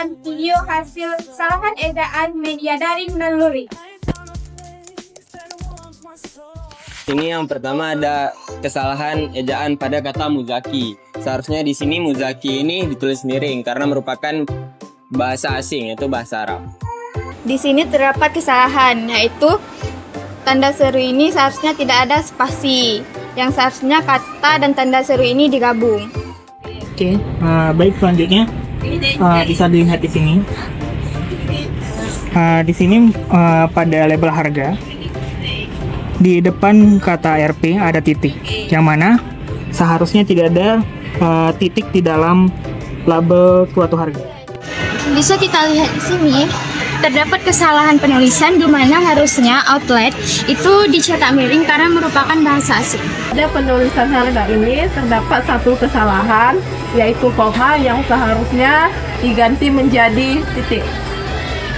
dan video hasil kesalahan ejaan media daring dan luring. Ini yang pertama ada kesalahan ejaan pada kata muzaki. Seharusnya di sini muzaki ini ditulis miring karena merupakan bahasa asing, yaitu bahasa Arab. Di sini terdapat kesalahan, yaitu tanda seru ini seharusnya tidak ada spasi, yang seharusnya kata dan tanda seru ini digabung. Oke, baik, selanjutnya bisa dilihat di sini. Di sini pada label harga di depan kata RP ada titik, yang mana seharusnya tidak ada titik di dalam label suatu harga. Bisa kita lihat di sini, terdapat kesalahan penulisan di mana harusnya outlet itu dicetak miring karena merupakan bahasa asing. Pada penulisan harga ini terdapat satu kesalahan, yaitu koma yang seharusnya diganti menjadi titik.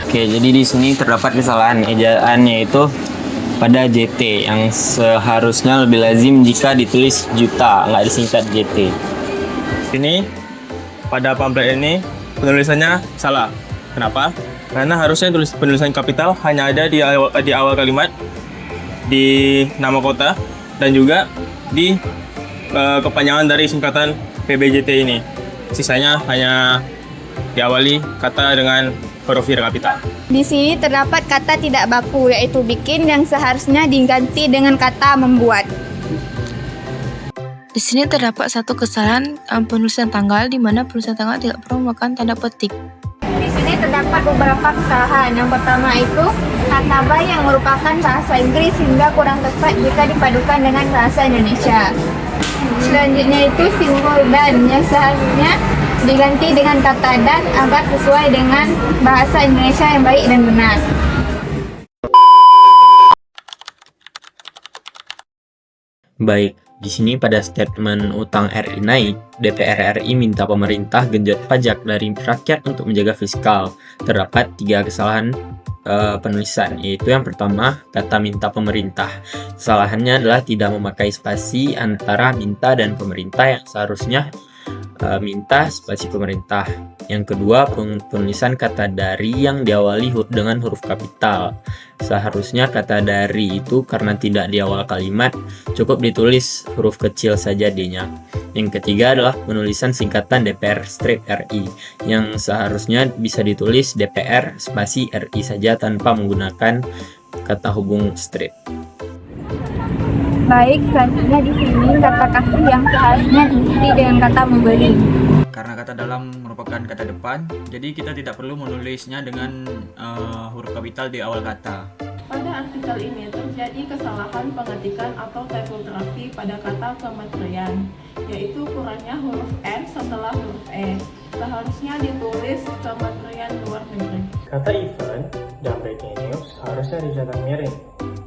Oke, jadi di sini terdapat kesalahan ejaan, yaitu pada JT yang seharusnya lebih lazim jika ditulis juta, nggak disingkat JT. Ini pada pamflet ini penulisannya salah. Kenapa? Karena harusnya penulisan kapital hanya ada di awal kalimat, di nama kota, dan juga di kepanjangan dari singkatan PBJT ini. Sisanya hanya diawali kata dengan huruf kapital. Di sini terdapat kata tidak baku, yaitu bikin, yang seharusnya diganti dengan kata membuat. Di sini terdapat satu kesalahan penulisan tanggal, di mana penulisan tanggal tidak perlu memakai tanda petik. Di sini terdapat beberapa kesalahan. Yang pertama itu kata by yang merupakan bahasa Inggris hingga kurang tepat jika dipadukan dengan bahasa Indonesia. Selanjutnya itu simbol dan yang seharusnya diganti dengan kata dan agar sesuai dengan bahasa Indonesia yang baik dan benar. Baik, di sini pada statement utang RI naik, DPR RI minta pemerintah genjot pajak dari rakyat untuk menjaga fiskal. Terdapat 3 kesalahan penulisan, yaitu yang pertama, kata minta pemerintah. Kesalahannya adalah tidak memakai spasi antara minta dan pemerintah yang seharusnya minta spasi pemerintah. Yang kedua, penulisan kata dari yang diawali dengan huruf kapital. Seharusnya kata dari itu karena tidak di awal kalimat, cukup ditulis huruf kecil saja D-nya. Yang ketiga adalah penulisan singkatan DPR strip RI, yang seharusnya bisa ditulis DPR spasi RI saja tanpa menggunakan kata hubung strip. Baik, selanjutnya di sini kata kasih yang seharusnya diganti dengan kata memberi. Karena kata dalam merupakan kata depan, jadi kita tidak perlu menulisnya dengan huruf kapital di awal kata. Pada artikel ini terjadi kesalahan pengetikan atau tipografi pada kata kementerian, yaitu kurangnya huruf N setelah huruf E. Seharusnya ditulis Kementerian Luar Negeri. Kata event dan breaking news harusnya dicetak miring,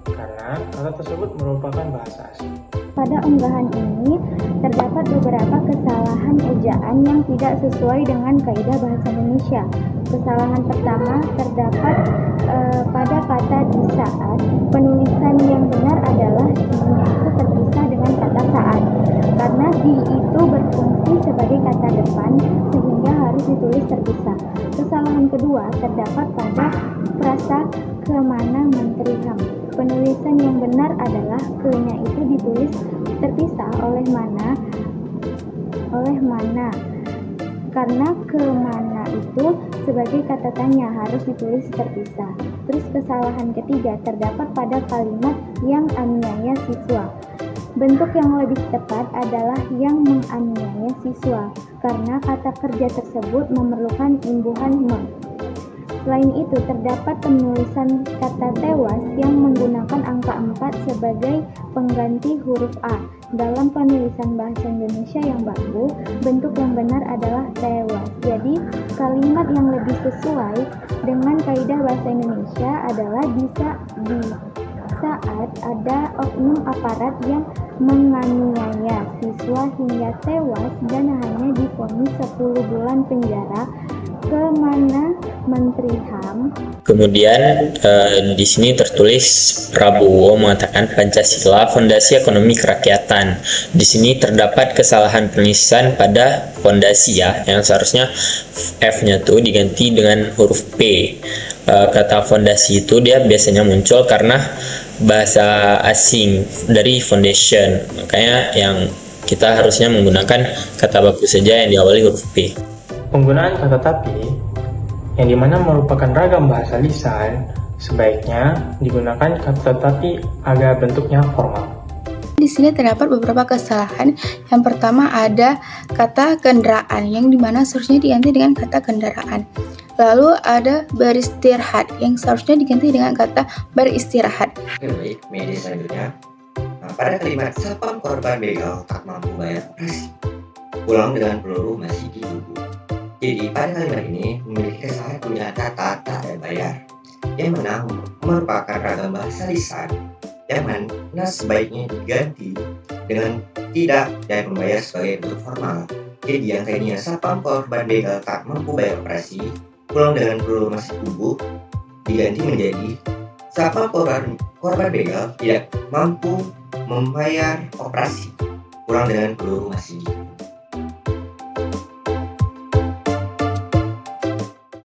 karena kata tersebut merupakan bahasa asing. Pada unggahan ini terdapat beberapa kesalahan ejaan yang tidak sesuai dengan kaidah bahasa Indonesia. Kesalahan pertama terdapat pada kata di saat. Penulisan yang benar adalah di-nya itu terpisah dengan kata saat, karena di itu berfungsi sebagai kata depan sehingga harus ditulis terpisah. Kesalahan kedua terdapat pada frasa kemana Menteri HAM. Penulisan yang benar adalah ke-nya itu ditulis terpisah oleh mana, karena kemana itu sebagai kata tanya harus ditulis terpisah. Terus kesalahan ketiga terdapat pada kalimat yang aniaya siswa. Bentuk yang lebih tepat adalah yang menganiaya siswa, karena kata kerja tersebut memerlukan imbuhan mem. Selain itu, terdapat penulisan kata tewas yang menggunakan angka 4 sebagai pengganti huruf A. Dalam penulisan bahasa Indonesia yang baku, bentuk yang benar adalah tewas. Jadi, kalimat yang lebih sesuai dengan kaidah bahasa Indonesia adalah di saat ada oknum aparat yang menganiaya siswa hingga tewas dan hanya divonis 10 bulan penjara, kemana Menteri HAM. Kemudian di sini tertulis Prabowo mengatakan Pancasila fondasi ekonomi kerakyatan. Di sini terdapat kesalahan penulisan pada fondasi ya, yang seharusnya F-nya tuh diganti dengan huruf P. Kata fondasi itu dia biasanya muncul karena bahasa asing dari foundation, makanya yang kita harusnya menggunakan kata baku saja yang diawali huruf P. Penggunaan kata tapi yang dimana merupakan ragam bahasa lisan sebaiknya digunakan kata tapi agar bentuknya formal. Di sini terdapat beberapa kesalahan. Yang pertama ada kata kendaraan yang dimana seharusnya diganti dengan kata kendaraan. Lalu ada beristirahat yang seharusnya diganti dengan kata beristirahat. Baik, media selanjutnya. Pada kalimat sapam korban begal tak mampu bayar operasi, pulang dengan peluru masih di tubuh. Jadi pada kalimat ini memiliki kesalahan penggunaan kata tak dan bayar, yang mana merupakan ragam bahasa lisan, yang mana sebaiknya diganti dengan tidak dan membayar sebagai bentuk formal. Jadi yang tadinya sapam korban begal tak mampu bayar operasi, pulang dengan peluru masih tubuh, diganti menjadi sapam korban begal tidak mampu membayar operasi, pulang dengan peluru masih di tubuh.